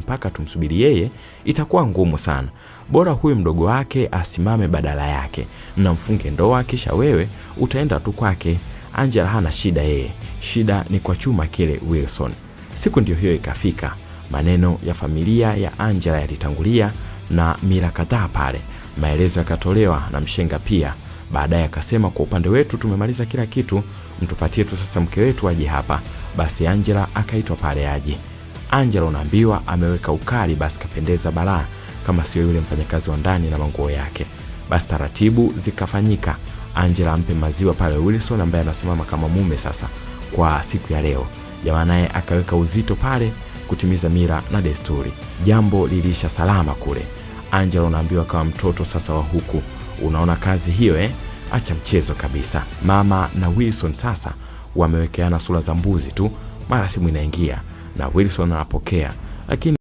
mpaka tumsubiri yeye itakuwa ngumu sana. Bora huyu mdogo wake asimame badala yake na mfunge ndoa, kisha wewe utaenda tu kwake. Angela hana shida yeye, shida ni kwa chuma kile Wilson. Siku ndio hiyo ikafika. Maneno ya familia ya Angela yalitangulia na mila kadhaa pale. Maelezo yakatolewa na mshenga pia. Baadaye akasema, kwa upande wetu tumemaliza kila kitu, mtupatie tu sasa mke wetu aje hapa. Basi Angela akaitwa pale aje. Angela unaambiwa ameweka ukali, basi kapendeza balaa kama sio yule mfanyakazi wa ndani na manguo yake. Basi taratibu zikafanyika. Angela ampe maziwa pale Wilson ambaye anasimama kama mume sasa kwa siku ya leo. Jamaa naye akaweka uzito pale kutimiza mila na desturi. Jambo lilisha salama kule. Angela unaambiwa kama mtoto sasa wa huku. Unaona kazi hiyo Acha mchezo kabisa. Mama na Wilson sasa wamewekeana sura za mbuzi tu. Mara simu inaingia na Wilson anapokea, lakini